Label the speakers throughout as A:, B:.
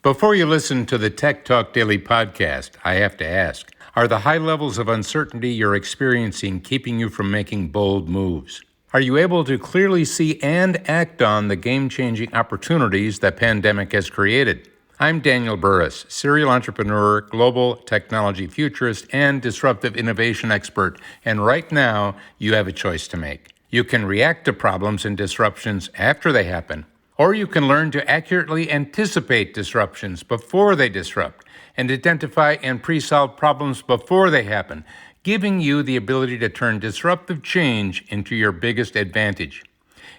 A: Before you listen to the Tech Talk Daily podcast, I have to ask, are the high levels of uncertainty you're experiencing keeping you from making bold moves? Are you able to clearly see and act on the game-changing opportunities the pandemic has created? I'm Daniel Burris, serial entrepreneur, global technology futurist, and disruptive innovation expert, and right now, you have a choice to make. You can react to problems and disruptions after they happen, or you can learn to accurately anticipate disruptions before they disrupt and identify and pre-solve problems before they happen, giving you the ability to turn disruptive change into your biggest advantage.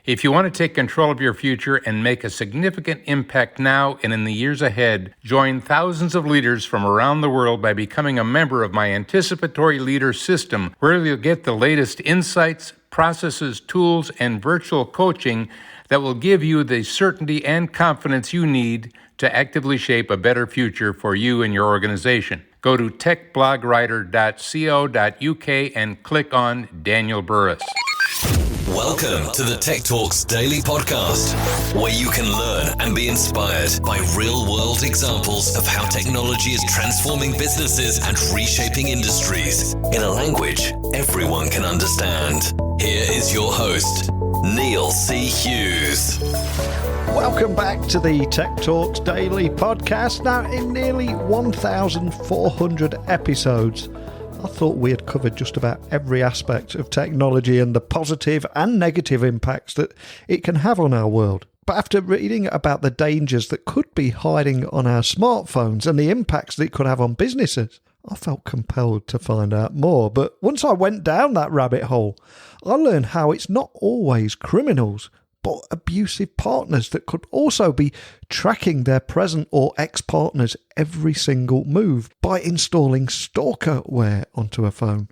A: If you want to take control of your future and make a significant impact now and in the years ahead, join thousands of leaders from around the world by becoming a member of my Anticipatory Leader System, where you'll get the latest insights, processes, tools, and virtual coaching that will give you the certainty and confidence you need to actively shape a better future for you and your organization. Go to techblogwriter.co.uk and click on Daniel Burris.
B: Welcome to the Tech Talks Daily Podcast, where you can learn and be inspired by real-world examples of how technology is transforming businesses and reshaping industries in a language everyone can understand. Here is your host, Neil C. Hughes.
C: Welcome back to the Tech Talks Daily Podcast. Now, in nearly 1,400 episodes, I thought we had covered just about every aspect of technology and the positive and negative impacts that it can have on our world. But after reading about the dangers that could be hiding on our smartphones and the impacts that it could have on businesses, I felt compelled to find out more. But once I went down that rabbit hole, I learned how it's not always criminals, but abusive partners that could also be tracking their present or ex-partner's every single move by installing Stalkerware onto a phone.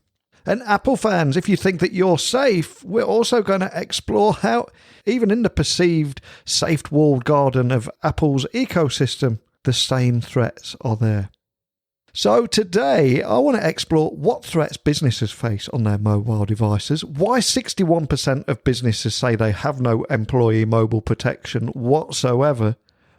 C: And Apple fans, if you think that you're safe, we're also going to explore how, even in the perceived safe walled garden of Apple's ecosystem, the same threats are there. So today, I want to explore what threats businesses face on their mobile devices, why 61% of businesses say they have no employee mobile protection whatsoever,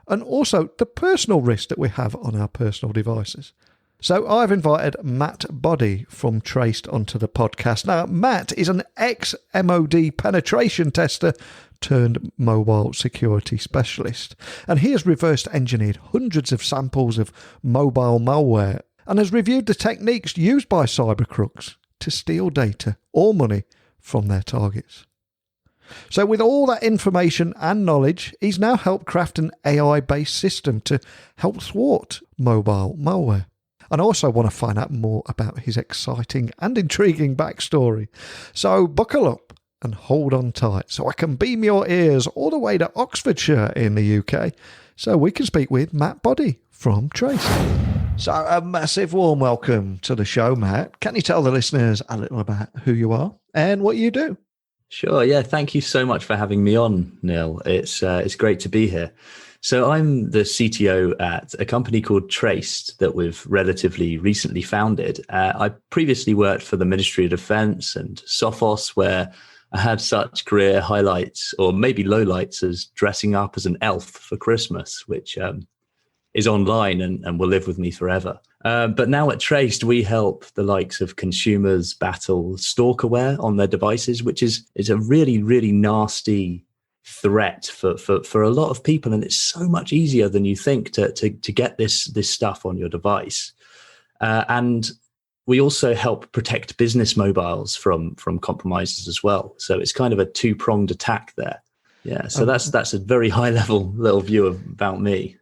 C: and also the personal risk that we have on our personal devices. So I've invited Matt Boddy from Traced onto the podcast. Now, Matt is an ex-MoD penetration tester turned mobile security specialist, and he has reverse engineered hundreds of samples of mobile malware and has reviewed the techniques used by cyber crooks to steal data or money from their targets. So with all that information and knowledge, he's now helped craft an AI-based system to help thwart mobile malware. And I also want to find out more about his exciting and intriguing backstory. So buckle up and hold on tight so I can beam your ears all the way to Oxfordshire in the UK so we can speak with Matt Boddy from Trace. So a massive warm welcome to the show, Matt. Can you tell the listeners a little about who you are and what you do?
D: Sure, yeah. Thank you so much for having me on, Neil. It's great to be here. So I'm the CTO at a company called Traced that we've relatively recently founded. I previously worked for the Ministry of Defence and Sophos, where I had such career highlights, or maybe lowlights, as dressing up as an elf for Christmas, which is online and will live with me forever. But now at Traced, we help the likes of consumers battle Stalkerware on their devices, which is a really, really nasty threat for a lot of people. And it's so much easier than you think to get this stuff on your device. And we also help protect business mobiles from compromises as well. So it's kind of a two-pronged attack there. Yeah, so that's a very high-level little view about me.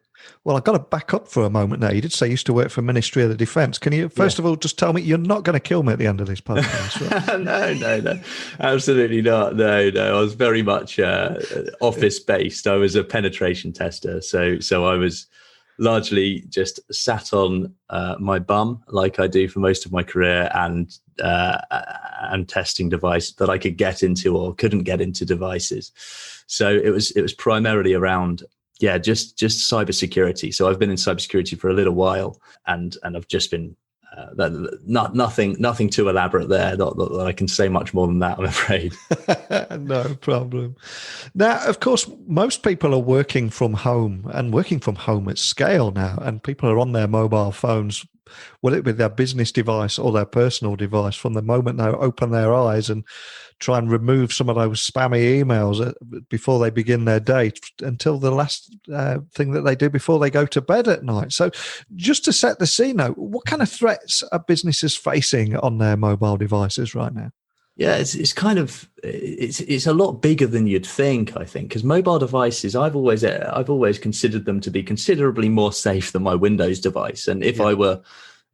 C: Well, I've got to back up for a moment there. You did say you used to work for Ministry of the Defence. Can you, first of all, just tell me you're not going to kill me at the end of this podcast, right?
D: No, absolutely not. No, I was very much office-based. I was a penetration tester, so I was largely just sat on my bum like I do for most of my career and testing devices that I could get into or couldn't get into devices. So it was primarily around just cybersecurity. So I've been in cybersecurity for a little while, and I've just been Nothing too elaborate there. Not that I can say much more than that, I'm afraid.
C: No problem. Now, of course, most people are working from home and working from home at scale now, and people are on their mobile phones, whether it be their business device or their personal device, from the moment they open their eyes and try and remove some of those spammy emails before they begin their day until the last thing that they do before they go to bed at night. So just to set the scene now, what kind of threats are businesses facing on their mobile devices right now?
D: Yeah, it's kind of it's a lot bigger than you'd think, I think, because mobile devices, I've always considered them to be considerably more safe than my Windows device. And if I were,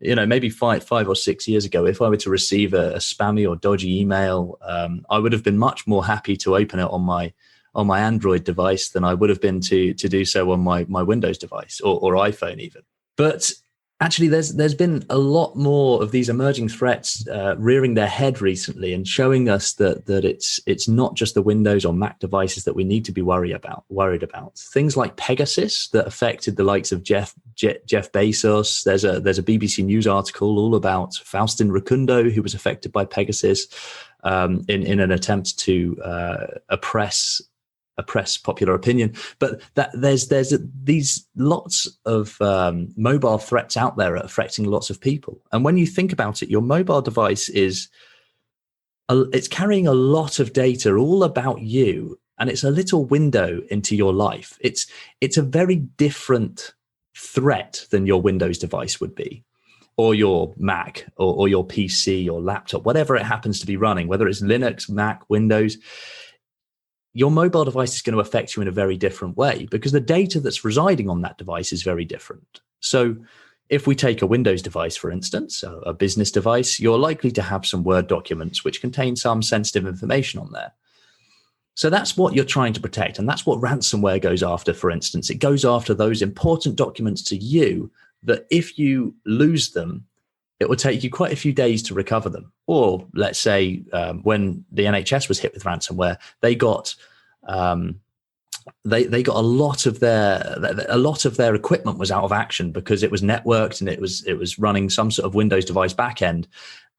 D: maybe five or 6 years ago, if I were to receive a spammy or dodgy email, I would have been much more happy to open it on my Android device than I would have been to do so on my Windows device or iPhone even. But actually, there's been a lot more of these emerging threats rearing their head recently and showing us that it's not just the Windows or Mac devices that we need to be worried about. Things like Pegasus that affected the likes of Jeff Bezos. There's a BBC News article all about Faustin Rukundo, who was affected by Pegasus in an attempt to oppress popular opinion. But there's these lots of mobile threats out there affecting lots of people. And when you think about it, your mobile device it's carrying a lot of data all about you, and it's a little window into your life. It's a very different threat than your Windows device would be, or your Mac, or your PC or laptop, whatever it happens to be running, whether it's Linux, Mac, Windows. Your mobile device is going to affect you in a very different way because the data that's residing on that device is very different. So if we take a Windows device, for instance, a business device, you're likely to have some Word documents which contain some sensitive information on there. So that's what you're trying to protect. And that's what ransomware goes after, for instance. It goes after those important documents to you that if you lose them, it will take you quite a few days to recover them. Or let's say when the NHS was hit with ransomware, they got they got a lot of their equipment was out of action because it was networked and it was running some sort of Windows device backend,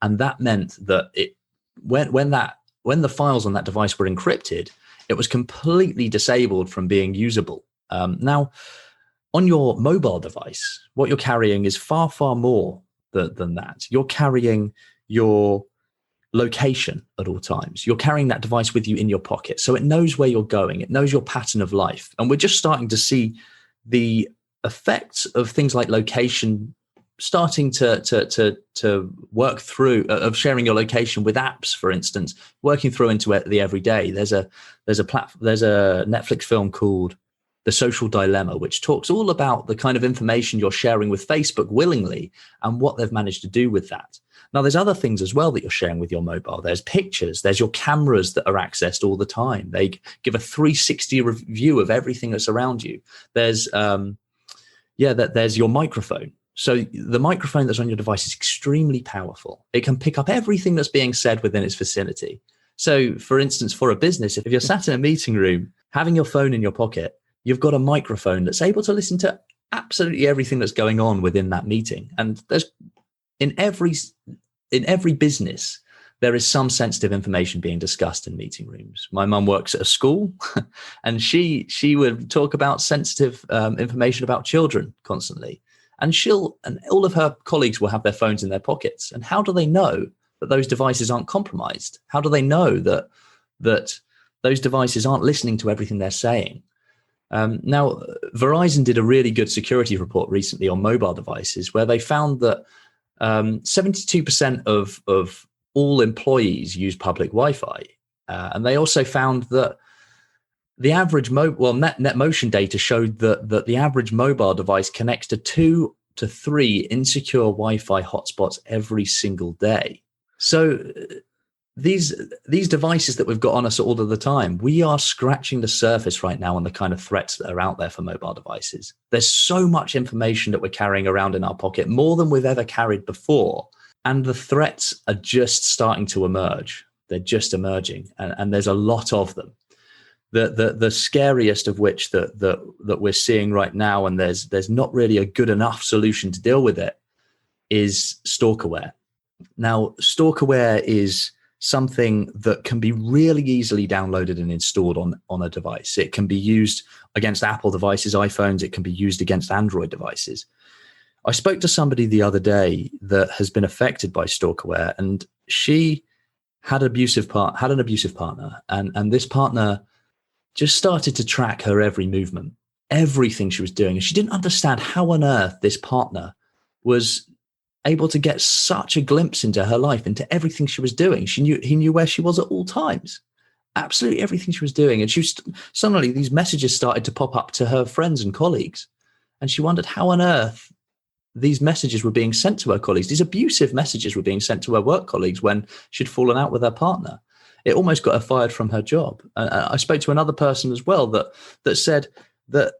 D: and that meant that when the files on that device were encrypted, it was completely disabled from being usable. Now, on your mobile device, what you're carrying is far more than that. You're carrying your location at all times. You're carrying that device with you in your pocket, so it knows where you're going. It knows your pattern of life, and we're just starting to see the effects of things like location starting to work through, of sharing your location with apps, for instance, working through into the everyday. There's a Netflix film called The Social Dilemma, which talks all about the kind of information you're sharing with Facebook willingly and what they've managed to do with that. Now, there's other things as well that you're sharing with your mobile. There's pictures, there's your cameras that are accessed all the time. They give a 360 view of everything that's around you. There's your microphone. So the microphone that's on your device is extremely powerful. It can pick up everything that's being said within its vicinity. So, for instance, for a business, if you're sat in a meeting room, having your phone in your pocket, you've got a microphone that's able to listen to absolutely everything that's going on within that meeting. And there's in every business, there is some sensitive information being discussed in meeting rooms. My mum works at a school, and she would talk about sensitive information about children constantly. And all of her colleagues will have their phones in their pockets. And how do they know that those devices aren't compromised? How do they know that those devices aren't listening to everything they're saying? Now, Verizon did a really good security report recently on mobile devices, where they found that 72% of all employees use public Wi-Fi. And they also found that the average NetMotion data showed that the average mobile device connects to 2 to 3 insecure Wi-Fi hotspots every single day. So these devices that we've got on us all of the time, we are scratching the surface right now on the kind of threats that are out there for mobile devices. There's so much information that we're carrying around in our pocket, more than we've ever carried before. And the threats are just starting to emerge. They're just emerging, and there's a lot of them. The scariest of which that we're seeing right now, and there's not really a good enough solution to deal with it, is Stalkerware. Now, Stalkerware is something that can be really easily downloaded and installed on a device. It can be used against Apple devices, iPhones. It can be used against Android devices. I spoke to somebody the other day that has been affected by Stalkerware, and she had an abusive partner, and this partner just started to track her every movement, everything she was doing. And she didn't understand how on earth this partner was able to get such a glimpse into her life, into everything she was doing. He knew where she was at all times, absolutely everything she was doing. And suddenly these messages started to pop up to her friends and colleagues. And she wondered how on earth these messages were being sent to her colleagues. These abusive messages were being sent to her work colleagues when she'd fallen out with her partner. It almost got her fired from her job. I spoke to another person as well that said that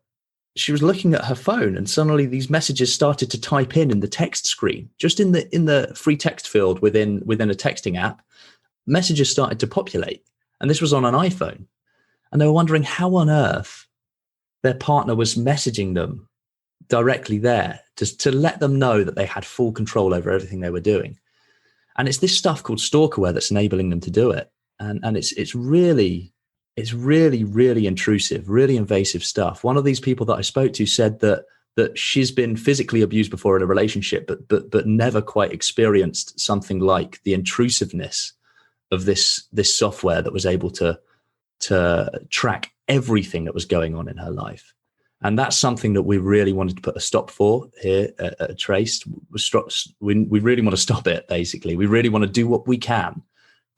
D: she was looking at her phone and suddenly these messages started to type in the text screen, just in the free text field within a texting app. Messages started to populate, and this was on an iPhone. And they were wondering how on earth their partner was messaging them directly there to let them know that they had full control over everything they were doing. And it's this stuff called Stalkerware that's enabling them to do it. And it's really, really intrusive, really invasive stuff. One of these people that I spoke to said that she's been physically abused before in a relationship, but never quite experienced something like the intrusiveness of this software that was able to track everything that was going on in her life. And that's something that we really wanted to put a stop for here at Traced. We really want to stop it, basically. We really want to do what we can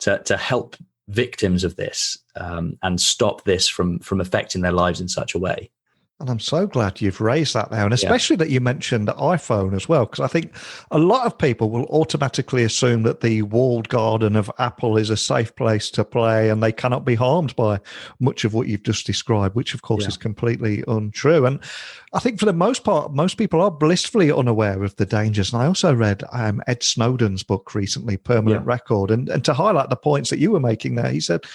D: to help victims of this and stop this from affecting their lives in such a way.
C: And I'm so glad you've raised that now, and especially that you mentioned the iPhone as well, because I think a lot of people will automatically assume that the walled garden of Apple is a safe place to play and they cannot be harmed by much of what you've just described, which of course is completely untrue. And I think for the most part, most people are blissfully unaware of the dangers. And I also read Ed Snowden's book recently, Permanent Record, and to highlight the points that you were making there, he said,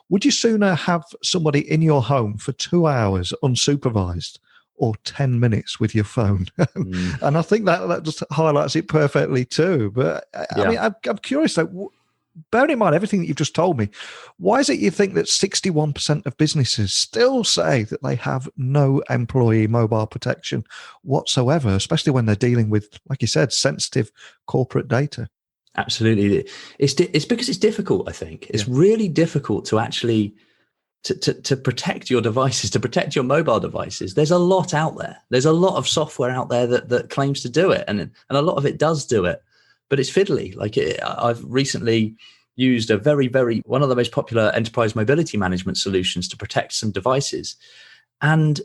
C: would you sooner have somebody in your home for 2 hours unsupervised or 10 minutes with your phone? And I think that just highlights it perfectly too. But I mean, I'm curious though, bearing in mind everything that you've just told me, why is it you think that 61% of businesses still say that they have no employee mobile protection whatsoever, especially when they're dealing with, like you said, sensitive corporate data?
D: Absolutely. It's because it's difficult, I think. It's really difficult to actually to protect your devices, to protect your mobile devices. There's a lot out there. There's a lot of software out there that claims to do it. And a lot of it does do it, but it's fiddly. I've recently used a one of the most popular enterprise mobility management solutions to protect some devices. And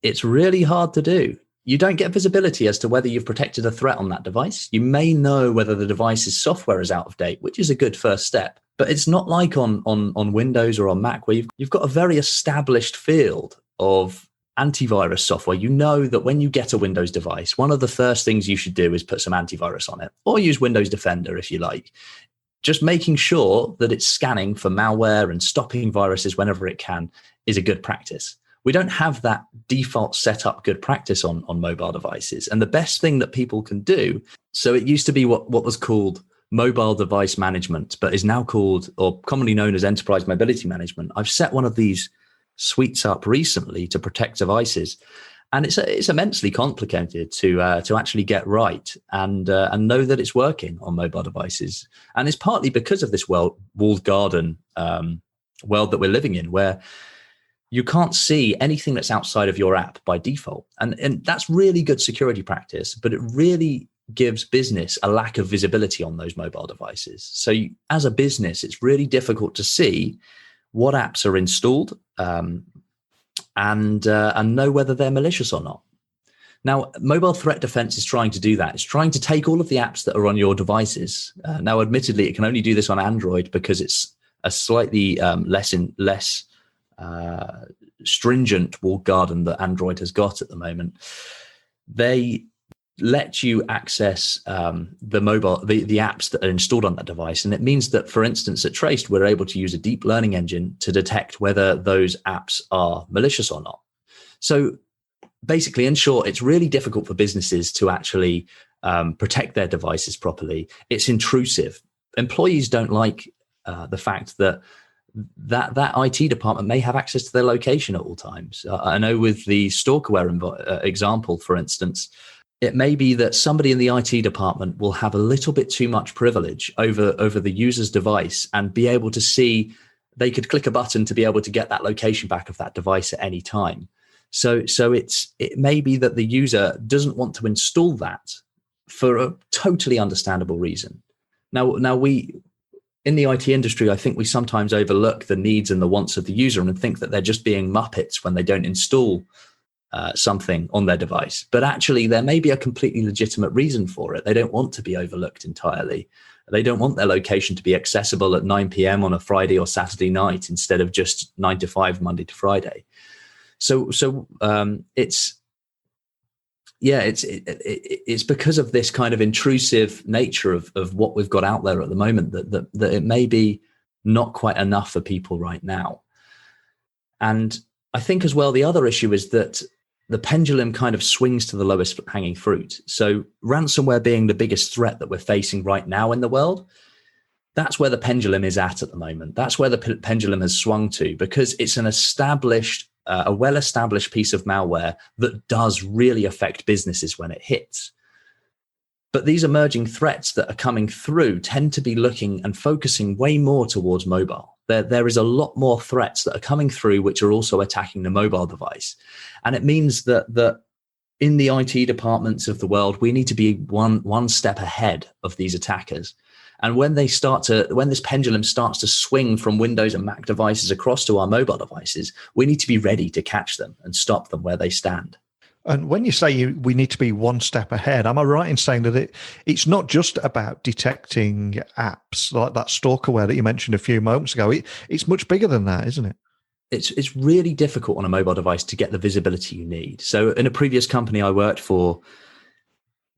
D: it's really hard to do. You don't get visibility as to whether you've protected a threat on that device. You may know whether the device's software is out of date, which is a good first step. But it's not like on Windows or on Mac, where you've got a very established field of antivirus software. You know that when you get a Windows device, one of the first things you should do is put some antivirus on it, or use Windows Defender if you like. Just making sure that it's scanning for malware and stopping viruses whenever it can is a good practice. We don't have that default setup good practice on mobile devices. And the best thing that people can do, so it used to be what was called mobile device management, but is now called, or commonly known as, enterprise mobility management. I've set one of these suites up recently to protect devices. And it's immensely complicated to actually get right and know that it's working on mobile devices. And it's partly because of this walled garden world that we're living in, where you can't see anything that's outside of your app by default. And that's really good security practice, but it really gives business a lack of visibility on those mobile devices. So as a business, it's really difficult to see what apps are installed and know whether they're malicious or not. Now, mobile threat defense is trying to do that. It's trying to take all of the apps that are on your devices. Now, admittedly, it can only do this on Android because it's a slightly less stringent walled garden that Android has got at the moment. They let you access the apps that are installed on that device. And it means that, for instance, at Traced, we're able to use a deep learning engine to detect whether those apps are malicious or not. So basically, in short, it's really difficult for businesses to actually protect their devices properly. It's intrusive. Employees don't like the fact that IT department may have access to their location at all times. I know with the Stalkerware example, for instance, it may be that somebody in the IT department will have a little bit too much privilege over the user's device and be able to see, they could click a button to be able to get that location back of that device at any time. So it may be that the user doesn't want to install that for a totally understandable reason. Now we, in the IT industry, I think we sometimes overlook the needs and the wants of the user and think that they're just being muppets when they don't install something on their device. But actually, there may be a completely legitimate reason for it. They don't want to be overlooked entirely. They don't want their location to be accessible at 9 p.m. on a Friday or Saturday night instead of just 9 to 5, Monday to Friday. So it's because of this kind of intrusive nature of what we've got out there at the moment that it may be not quite enough for people right now. And I think as well, the other issue is that the pendulum kind of swings to the lowest hanging fruit. So ransomware being the biggest threat that we're facing right now in the world, that's where the pendulum is at the moment. That's where the pendulum has swung to, because it's an established, a well-established piece of malware that does really affect businesses when it hits. But these emerging threats that are coming through tend to be looking and focusing way more towards mobile. There is a lot more threats that are coming through which are also attacking the mobile device. And it means that in the IT departments of the world, we need to be one step ahead of these attackers. And when this pendulum starts to swing from Windows and Mac devices across to our mobile devices, we need to be ready to catch them and stop them where they stand.
C: And when you say we need to be one step ahead, am I right in saying that it's not just about detecting apps like that Stalkerware that you mentioned a few moments ago? It's much bigger than that, isn't it?
D: It's really difficult on a mobile device to get the visibility you need. So in a previous company I worked for,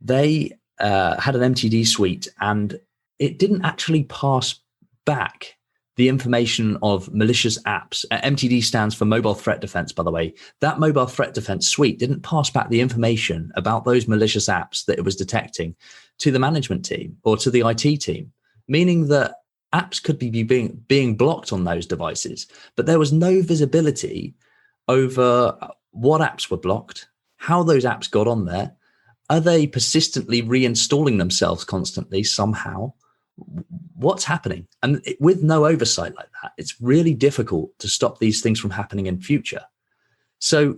D: they had an MTD suite and it didn't actually pass back the information of malicious apps. MTD stands for Mobile Threat Defense, by the way. That Mobile Threat Defense suite didn't pass back the information about those malicious apps that it was detecting to the management team or to the IT team, meaning that apps could be being blocked on those devices, but there was no visibility over what apps were blocked, how those apps got on there. Are they persistently reinstalling themselves constantly somehow? What's happening? And with no oversight like that, it's really difficult to stop these things from happening in future. So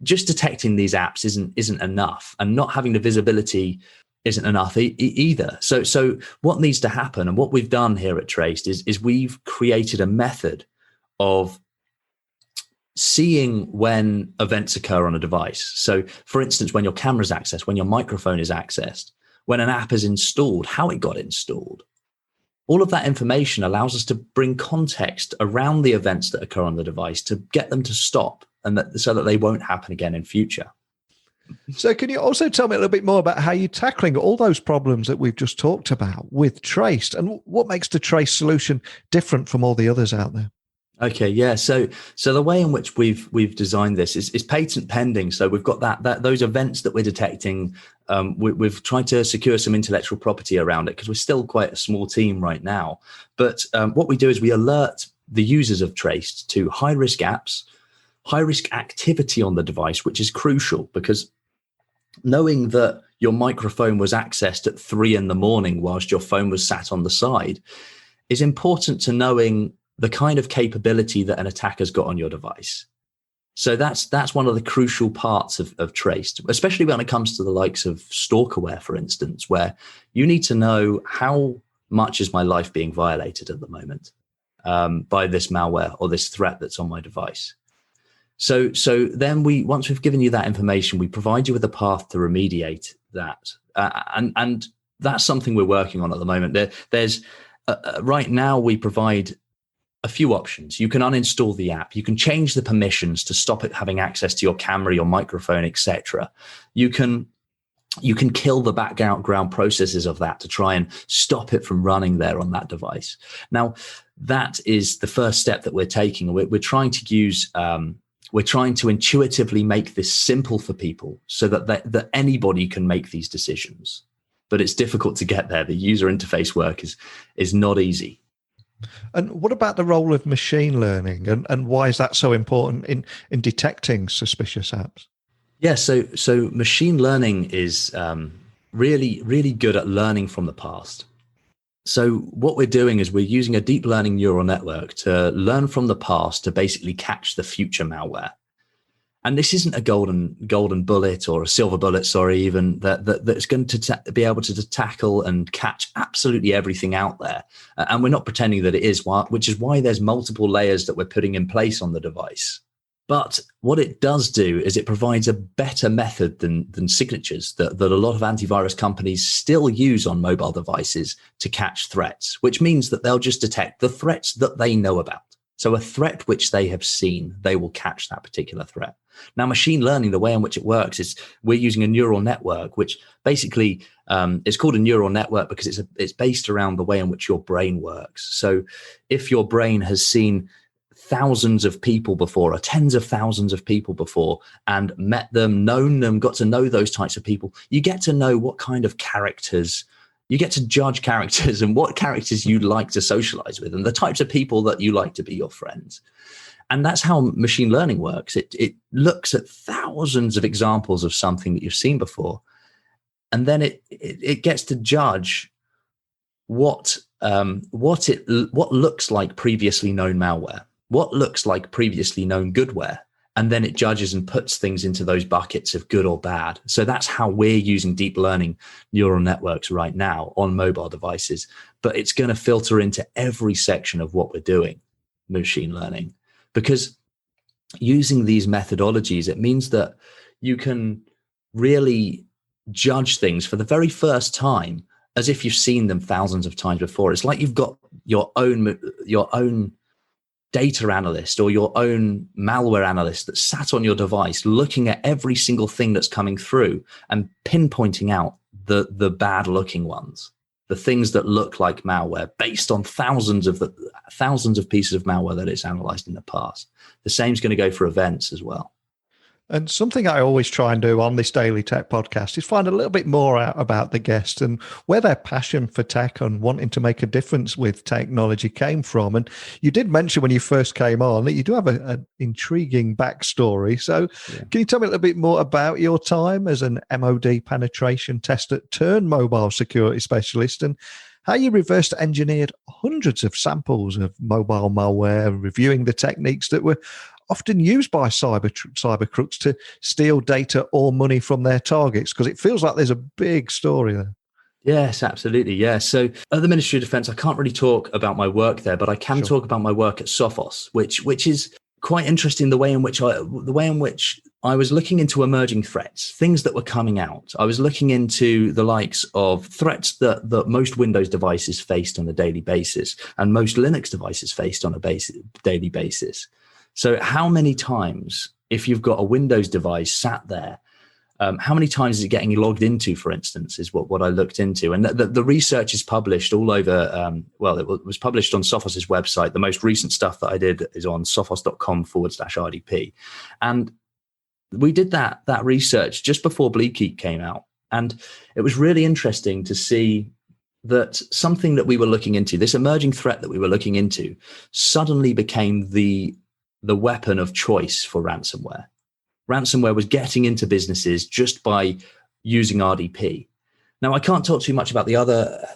D: just detecting these apps isn't enough, and not having the visibility isn't enough either. So what needs to happen, and what we've done here at Traced is we've created a method of seeing when events occur on a device. So for instance, when your camera's accessed, when your microphone is accessed, when an app is installed, how it got installed. All of that information allows us to bring context around the events that occur on the device to get them to stop, and so that they won't happen again in future.
C: So can you also tell me a little bit more about how you're tackling all those problems that we've just talked about with Traced, and what makes the Traced solution different from all the others out there?
D: Okay, yeah. So the way in which we've designed this is patent pending. So we've got that those events that we're detecting. We've tried to secure some intellectual property around it because we're still quite a small team right now. But what we do is we alert the users of Traced to high risk apps, high risk activity on the device, which is crucial because knowing that your microphone was accessed at 3 a.m. whilst your phone was sat on the side is important to knowing the kind of capability that an attacker's got on your device. So that's one of the crucial parts of Traced, especially when it comes to the likes of Stalkerware, for instance, where you need to know how much is my life being violated at the moment by this malware or this threat that's on my device. So then once we've given you that information, we provide you with a path to remediate that. And that's something we're working on at the moment. There's right now we provide a few options. You can uninstall the app. You can change the permissions to stop it having access to your camera, your microphone, etc. You can kill the background processes of that to try and stop it from running there on that device. Now, that is the first step that we're taking. We're trying to use, we're trying to intuitively make this simple for people so that anybody can make these decisions. but it's difficult to get there. The user interface work is not easy.
C: And what about the role of machine learning, and why is that so important in detecting suspicious apps?
D: Yeah, so machine learning is really, really good at learning from the past. So what we're doing is we're using a deep learning neural network to learn from the past to basically catch the future malware. And this isn't a golden bullet or a silver bullet, even that's going to be able to tackle and catch absolutely everything out there. And we're not pretending that it is, which is why there's multiple layers that we're putting in place on the device. But what it does do is it provides a better method than signatures that a lot of antivirus companies still use on mobile devices to catch threats, which means that they'll just detect the threats that they know about. So a threat which they have seen, they will catch that particular threat. Now, machine learning, the way in which it works is we're using a neural network, which basically is called a neural network because it's based around the way in which your brain works. So if your brain has seen thousands of people before, or tens of thousands of people before, and met them, known them, got to know those types of people, you get to know what kind of characters, you get to judge characters and what characters you like to socialize with and the types of people that you like to be your friends. And that's how machine learning works. It looks at thousands of examples of something that you've seen before, and then it gets to judge what looks like previously known malware, what looks like previously known goodware, and then it judges and puts things into those buckets of good or bad. So that's how we're using deep learning neural networks right now on mobile devices. But it's going to filter into every section of what we're doing, machine learning, because using these methodologies, it means that you can really judge things for the very first time as if you've seen them thousands of times before. It's like you've got your own data analyst or your own malware analyst that sat on your device looking at every single thing that's coming through and pinpointing out the bad looking ones, the things that look like malware based on thousands of pieces of malware that it's analyzed in the past. The same is going to go for events as well.
C: And something I always try and do on this Daily Tech podcast is find a little bit more out about the guest and where their passion for tech and wanting to make a difference with technology came from. And you did mention when you first came on that you do have an intriguing backstory. So Can you tell me a little bit more about your time as an MoD penetration tester turned mobile security specialist and how you reverse engineered hundreds of samples of mobile malware, reviewing the techniques that were often used by cyber crooks to steal data or money from their targets? Because it feels like there's a big story there.
D: Yes, absolutely. Yeah. So at the Ministry of Defence, I can't really talk about my work there, but I can talk about my work at Sophos, which is quite interesting. The way in which I was looking into emerging threats, things that were coming out. I was looking into the likes of threats that most Windows devices faced on a daily basis and most Linux devices faced on a daily basis. So how many times, if you've got a Windows device sat there, how many times is it getting logged into, for instance, is what I looked into. And the research is published all over. It was published on Sophos' website. The most recent stuff that I did is on sophos.com/RDP. And we did that research just before Bleakeat came out. And it was really interesting to see that something that we were looking into, this emerging threat that we were looking into, suddenly became the weapon of choice for ransomware. Ransomware was getting into businesses just by using RDP. Now, I can't talk too much about the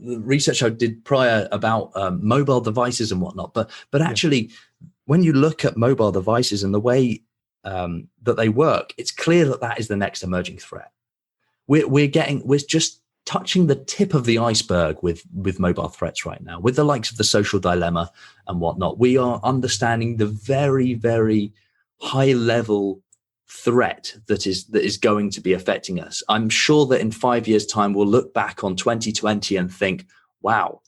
D: research I did prior about mobile devices and whatnot, but actually, when you look at mobile devices and the way that they work, it's clear that is the next emerging threat. We're just touching the tip of the iceberg with mobile threats right now, with the likes of the social dilemma and whatnot. We are understanding the very, very high level threat that is going to be affecting us. I'm sure that in 5 years' time, we'll look back on 2020 and think, wow,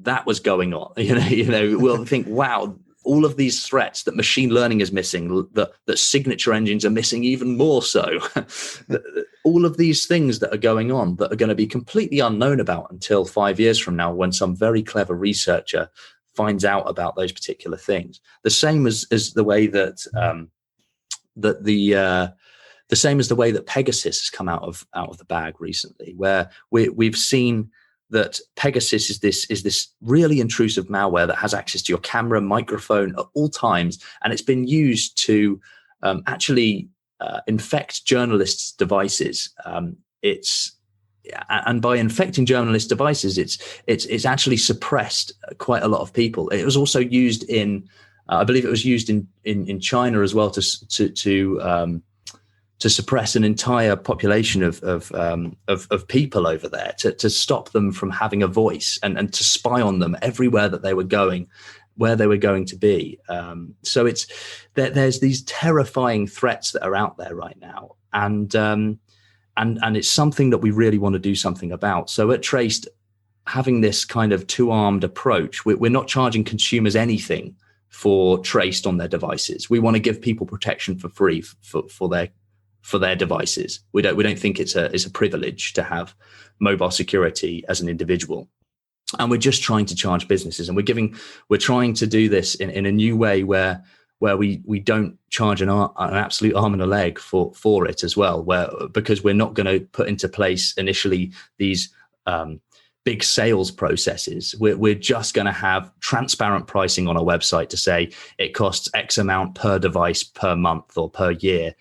D: that was going on. We'll think, wow, all of these threats that machine learning is missing, that signature engines are missing even more so. All of these things that are going on that are going to be completely unknown about until 5 years from now, when some very clever researcher finds out about those particular things. The same as the way that the the same as the way that Pegasus has come out of the bag recently, where we've seen that Pegasus is this really intrusive malware that has access to your camera, microphone at all times, and it's been used to actually infect journalists' devices. And by infecting journalist devices, it's actually suppressed quite a lot of people. It was also used in, I believe, it was used in China as well to suppress an entire population of people over there, to stop them from having a voice and to spy on them everywhere that they were going, where they were going to be. So there's these terrifying threats that are out there right now, and it's something that we really want to do something about. So at Traced, having this kind of two-armed approach, we're not charging consumers anything for Traced on their devices. We want to give people protection for free for their devices. We don't think it's a privilege to have mobile security as an individual. And we're just trying to charge businesses, and we're trying to do this in a new way where we don't charge an absolute arm and a leg for it as well, because we're not going to put into place initially these big sales processes. We're just going to have transparent pricing on our website to say it costs X amount per device per month or per year.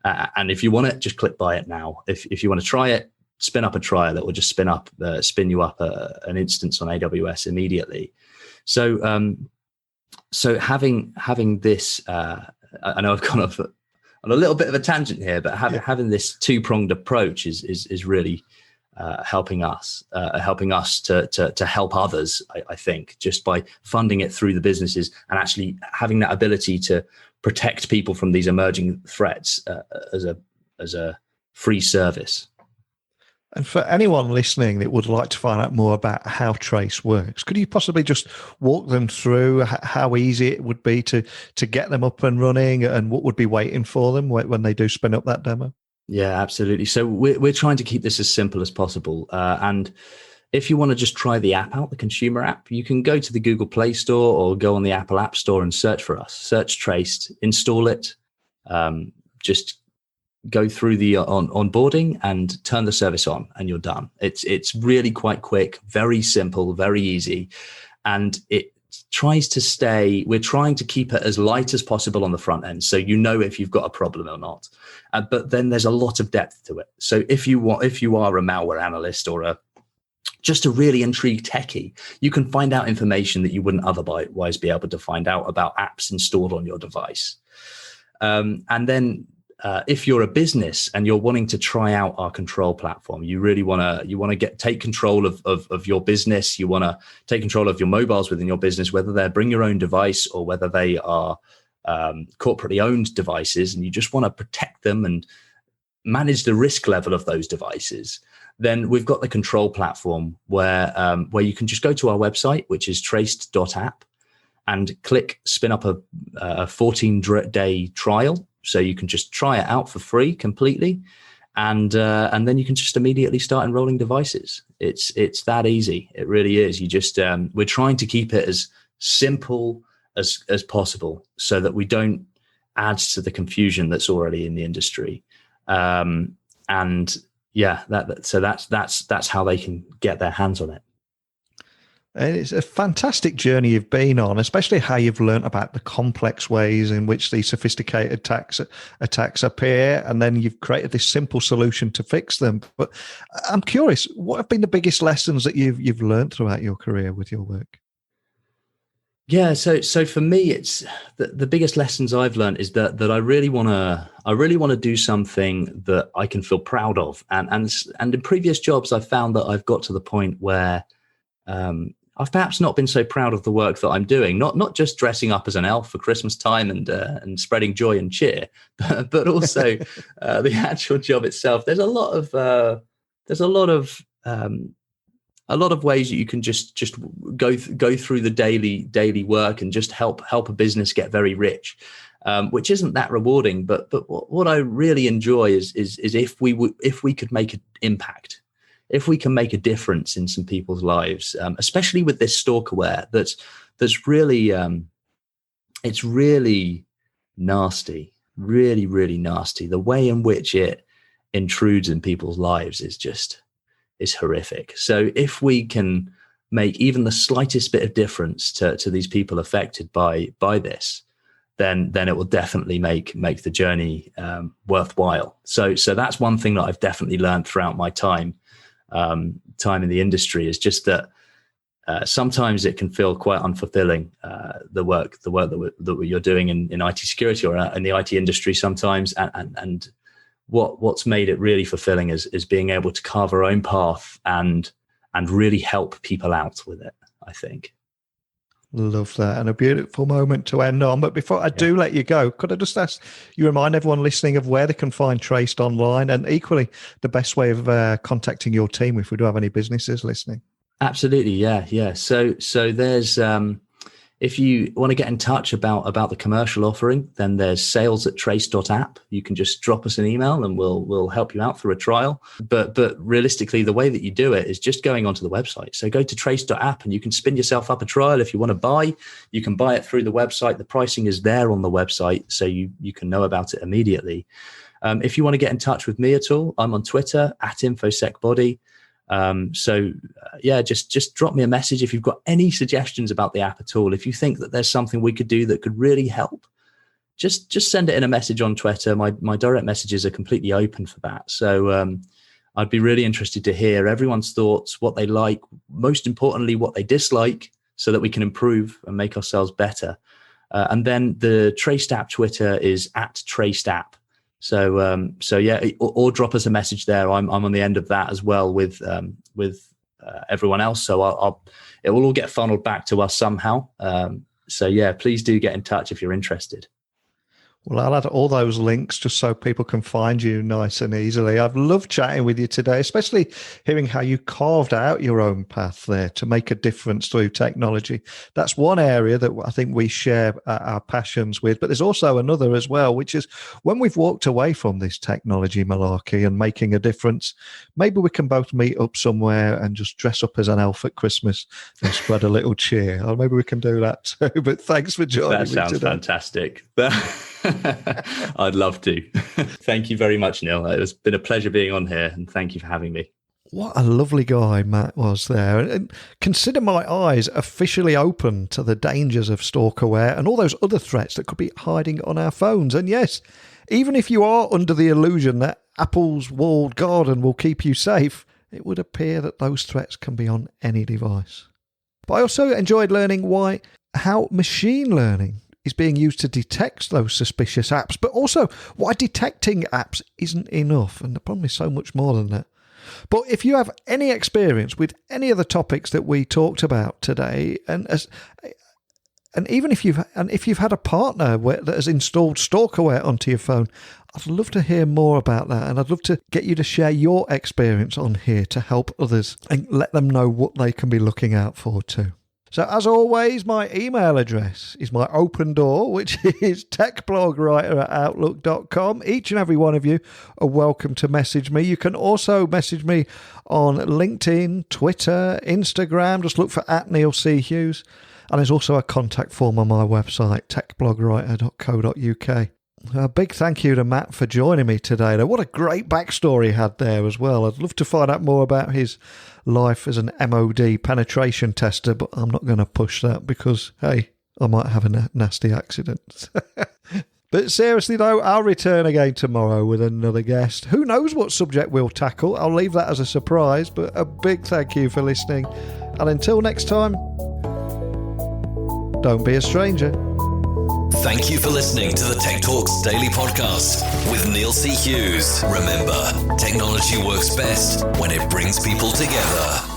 D: And if you want it, just click buy it now. If you want to try it, spin up a trial. It will just spin you up an instance on AWS immediately. So having this, I know I've gone off on a little bit of a tangent here, but having this two-pronged approach is really helping us to help others. I think just by funding it through the businesses and actually having that ability to protect people from these emerging threats as a free service.
C: And for anyone listening that would like to find out more about how Trace works, could you possibly just walk them through how easy it would be to get them up and running, and what would be waiting for them when they do spin up that demo?
D: Yeah, absolutely. So we're trying to keep this as simple as possible. And if you want to just try the app out, the consumer app, you can go to the Google Play Store or go on the Apple App Store and search for us. Search Traced, install it, just go through the onboarding and turn the service on, and you're done. It's really quite quick, very simple, very easy, and it tries to stay. We're trying to keep it as light as possible on the front end, so you know if you've got a problem or not. But then there's a lot of depth to it. So if you are a malware analyst or just a really intrigued techie, you can find out information that you wouldn't otherwise be able to find out about apps installed on your device. And then if you're a business and you're wanting to try out our control platform, you really want to take control of your business. You want to take control of your mobiles within your business, whether they're bring your own device or whether they are corporately owned devices, and you just want to protect them and manage the risk level of those devices. Then we've got the control platform where you can just go to our website, which is traced.app, and click spin up a 14-day trial. So you can just try it out for free completely, and then you can just immediately start enrolling devices. It's that easy. It really is. You just we're trying to keep it as simple as possible so that we don't add to the confusion that's already in the industry. And yeah, that's how they can get their hands on it.
C: And it's a fantastic journey you've been on, especially how you've learned about the complex ways in which these sophisticated attacks appear, and then you've created this simple solution to fix them. But I'm curious, what have been the biggest lessons that you've learned throughout your career with your work?
D: Yeah, so for me, it's the biggest lessons I've learned is that I really want to do something that I can feel proud of, and in previous jobs I've found that I've got to the point where I've perhaps not been so proud of the work that I'm doing, not just dressing up as an elf for Christmas time and spreading joy and cheer, but also the actual job itself. There's a lot of ways that you can just go through the daily work and just help a business get very rich, which isn't that rewarding. But what I really enjoy is if we could make an impact. If we can make a difference in some people's lives, especially with this Stalkerware, that's really it's really nasty, really, really nasty. The way in which it intrudes in people's lives is horrific. So if we can make even the slightest bit of difference to these people affected by this, then it will definitely make the journey worthwhile. So that's one thing that I've definitely learned throughout my time in the industry, is just that sometimes it can feel quite unfulfilling, the work that you're doing in IT security or in the IT industry sometimes, and what's made it really fulfilling is being able to carve our own path and really help people out with it, I think.
C: Love that, and a beautiful moment to end on. But before I do let you go, could I just ask you remind everyone listening of where they can find Traced online, and equally the best way of contacting your team if we do have any businesses listening?
D: Absolutely, yeah. So there's if you want to get in touch about the commercial offering, then there's sales@trace.app. You can just drop us an email and we'll help you out through a trial. But realistically, the way that you do it is just going onto the website. So go to trace.app and you can spin yourself up a trial. If you want to buy, you can buy it through the website. The pricing is there on the website, so you can know about it immediately. If you want to get in touch with me at all, I'm on Twitter @InfoSecBody. Just drop me a message if you've got any suggestions about the app at all. If you think that there's something we could do that could really help, just send it in a message on Twitter. My direct messages are completely open for that. So I'd be really interested to hear everyone's thoughts, what they like, most importantly, what they dislike, so that we can improve and make ourselves better. And then the Traced App Twitter is @TracedApp. Or drop us a message there. I'm on the end of that as well with everyone else. So it will all get funneled back to us somehow. Please do get in touch if you're interested.
C: Well, I'll add all those links just so people can find you nice and easily. I've loved chatting with you today, especially hearing how you carved out your own path there to make a difference through technology. That's one area that I think we share our passions with, but there's also another as well, which is when we've walked away from this technology malarkey and making a difference, maybe we can both meet up somewhere and just dress up as an elf at Christmas and spread a little cheer. Or maybe we can do that too. But thanks for joining me today.
D: That sounds fantastic. I'd love to. Thank you very much, Neil. It's been a pleasure being on here, and thank you for having me.
C: What a lovely guy Matt was there. And consider my eyes officially open to the dangers of Stalkerware and all those other threats that could be hiding on our phones. And yes, even if you are under the illusion that Apple's walled garden will keep you safe, it would appear that those threats can be on any device. But I also enjoyed learning how machine learning is being used to detect those suspicious apps, but also why detecting apps isn't enough. And the problem is so much more than that. But if you have any experience with any of the topics that we talked about today, and even if you've had a partner that has installed Stalkerware onto your phone, I'd love to hear more about that, and I'd love to get you to share your experience on here to help others and let them know what they can be looking out for too. So as always, my email address is my open door, which is techblogwriter@outlook.com. Each and every one of you are welcome to message me. You can also message me on LinkedIn, Twitter, Instagram. Just look for @NeilCHughes. And there's also a contact form on my website, techblogwriter.co.uk. A big thank you to Matt for joining me today. What a great backstory he had there as well. I'd love to find out more about his life as an MoD penetration tester, but I'm not going to push that because, hey, I might have a nasty accident. But seriously though, I'll return again tomorrow with another guest. Who knows what subject we'll tackle? I'll leave that as a surprise, but a big thank you for listening. And until next time, don't be a stranger.
B: Thank you for listening to the Tech Talks Daily Podcast with Neil C. Hughes. Remember, technology works best when it brings people together.